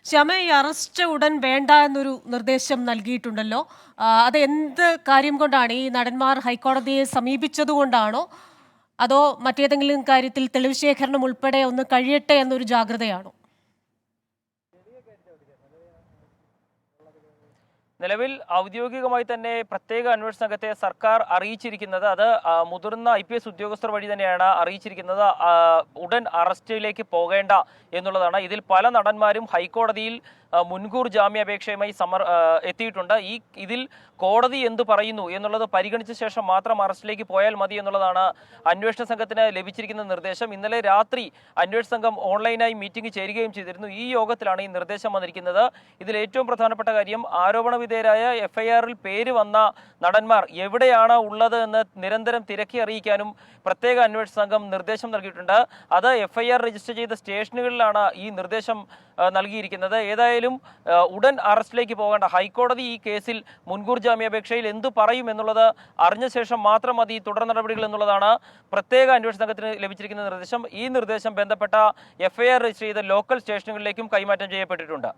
ശ്യാമ, ഈ അറസ്റ്റ് ഉടൻ വേണ്ട എന്നൊരു നിർദ്ദേശം നൽകിയിട്ടുണ്ടല്ലോ. അത് എന്ത് കാര്യം കൊണ്ടാണ്? ഈ നടന്മാർ ഹൈക്കോടതിയെ സമീപിച്ചതുകൊണ്ടാണോ, അതോ മറ്റേതെങ്കിലും കാര്യത്തിൽ തെളിവ് ശേഖരണം ഉൾപ്പെടെ ഒന്ന് കഴിയട്ടെ എന്നൊരു ജാഗ്രതയാണോ? നിലവിൽ ഔദ്യോഗികമായി തന്നെ പ്രത്യേക അന്വേഷണ സംഘത്തെ സർക്കാർ അറിയിച്ചിരിക്കുന്നത് അത് മുതിർന്ന IPS ഉദ്യോഗസ്ഥർ വഴി തന്നെയാണ് അറിയിച്ചിരിക്കുന്നത്. ഉടൻ അറസ്റ്റിലേക്ക് പോകേണ്ട എന്നുള്ളതാണ്. ഇതിൽ പല നടന്മാരും ഹൈക്കോടതിയിൽ മുൻകൂർ ജാമ്യാപേക്ഷയുമായി എത്തിയിട്ടുണ്ട്. ഇതിൽ കോടതി എന്തു പറയുന്നു എന്നുള്ളത് പരിഗണിച്ച ശേഷം മാത്രം അറസ്റ്റിലേക്ക് പോയാൽ മതി എന്നുള്ളതാണ് അന്വേഷണ സംഘത്തിന് ലഭിച്ചിരിക്കുന്ന നിർദ്ദേശം. ഇന്നലെ രാത്രി അന്വേഷണ സംഘം ഓൺലൈനായി മീറ്റിംഗ് ചേരുകയും ചെയ്തിരുന്നു. ഈ യോഗത്തിലാണ് ഈ നിർദ്ദേശം വന്നിരിക്കുന്നത്. ഇതിൽ ഏറ്റവും പ്രധാനപ്പെട്ട കാര്യം, ആരോപണ വിധേയരായ FIR-ൽ പേര് വന്ന നടന്മാർ എവിടെയാണ് ഉള്ളത് എന്ന് നിരന്തരം തിരക്കി അറിയിക്കാനും പ്രത്യേക അന്വേഷണ സംഘം നിർദ്ദേശം നൽകിയിട്ടുണ്ട്. അത് FIR രജിസ്റ്റർ ചെയ്ത സ്റ്റേഷനുകളിലാണ് ഈ നിർദ്ദേശം നൽകിയിരിക്കുന്നത്. ഏതായാലും ഉടൻ അറസ്റ്റിലേക്ക് പോകേണ്ട, ഹൈക്കോടതി ഈ കേസിൽ മുൻകൂർ ജാമ്യാപേക്ഷയിൽ എന്തു പറയും എന്നുള്ളത് അറിഞ്ഞ ശേഷം മാത്രം മതി തുടർ നടപടികൾ എന്നുള്ളതാണ് പ്രത്യേക അന്വേഷണ സംഘത്തിന് ലഭിച്ചിരിക്കുന്ന നിർദ്ദേശം. ഈ നിർദ്ദേശം ബന്ധപ്പെട്ട FIR രജിസ്റ്റർ ചെയ്ത ലോക്കൽ സ്റ്റേഷനുകളിലേക്കും കൈമാറ്റം ചെയ്യപ്പെട്ടിട്ടുണ്ട്.